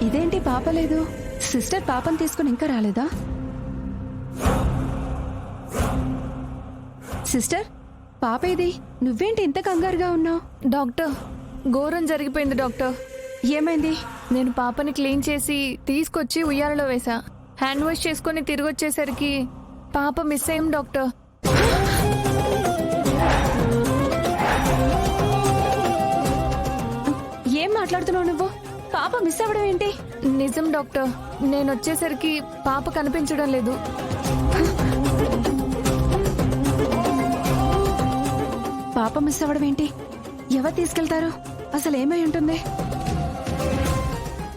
ఇదేంటి పాప లేదు? సిస్టర్ పాపని తీసుకుని ఇంకా రాలేదా? సిస్టర్, పాప ఇది. నువ్వేంటి ఇంత కంగారుగా ఉన్నావు? డాక్టర్, ఘోరం జరిగిపోయింది డాక్టర్. ఏమైంది? నేను పాపని క్లీన్ చేసి తీసుకొచ్చి ఉయ్యాలలో వేసా. హ్యాండ్ వాష్ చేసుకుని తిరిగి వచ్చేసరికి పాప మిస్ అయ్యాం డాక్టర్. ఏం మాట్లాడుతున్నావు నువ్వు? పాప మిస్ అవ్వడం ఏంటి? నిజం డాక్టర్, నేను వచ్చేసరికి పాప కనిపించడం లేదు. పాప మిస్ అవ్వడం ఏంటి? ఎవరు తీసుకెళ్తారు? అసలు ఏమై ఉంటుంది?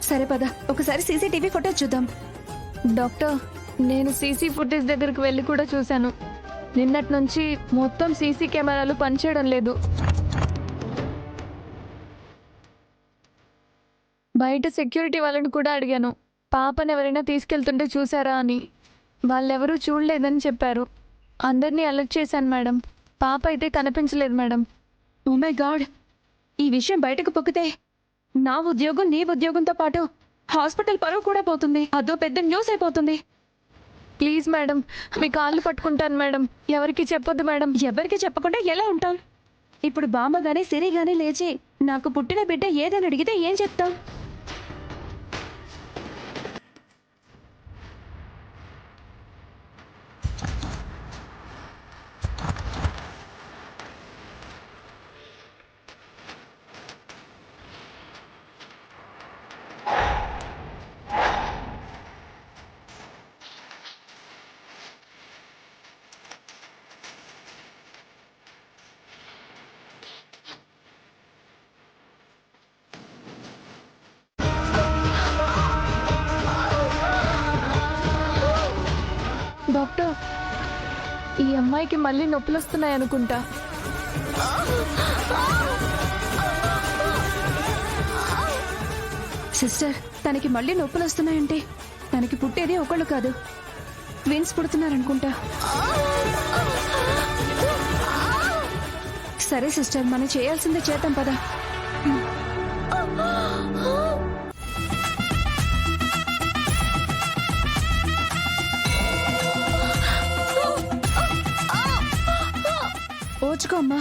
సరే పద, ఒకసారి సీసీటీవీ ఫుటేజ్ చూద్దాం. డాక్టర్, నేను సీసీ ఫుటేజ్ దగ్గరికి వెళ్ళి కూడా చూశాను. నిన్నటి నుంచి మొత్తం సీసీ కెమెరాలు పనిచేయడం లేదు. బయట సెక్యూరిటీ వాళ్ళని కూడా అడిగాను, పాపను ఎవరైనా తీసుకెళ్తుంటే చూసారా అని. వాళ్ళెవరూ చూడలేదని చెప్పారు. అందరినీ అలర్ట్ చేశాను మేడం. పాప అయితే కనిపించలేదు మేడం. ఓ మై గాడ్, ఈ విషయం బయటకు పొక్కితే నా ఉద్యోగం నీ ఉద్యోగంతో పాటు హాస్పిటల్ పరువు కూడా పోతుంది. అదో పెద్ద న్యూస్ అయిపోతుంది. ప్లీజ్ మేడం, మీ కాళ్ళు పట్టుకుంటాను మేడం. ఎవరికి చెప్పొద్దు మేడం. ఎవరికి చెప్పకుండా ఎలా ఉంటాం? ఇప్పుడు బామ్మ గానీ సిరి గానీ లేచి నాకు పుట్టిన బిడ్డ ఏదని అడిగితే ఏం చెప్తాం? డాక్టర్, ఈ అమ్మాయికి మళ్ళీ నొప్పులు వస్తున్నాయి అనుకుంటా. సిస్టర్, తనకి మళ్ళీ నొప్పులు వస్తున్నాయంటే తనకి పుట్టేది ఒకళ్ళు కాదు, ట్విన్స్ పుడుతున్నారనుకుంటా. సరే సిస్టర్, మనం చేయాల్సిందే చేద్దాం పద. ఓచుకో అమ్మా.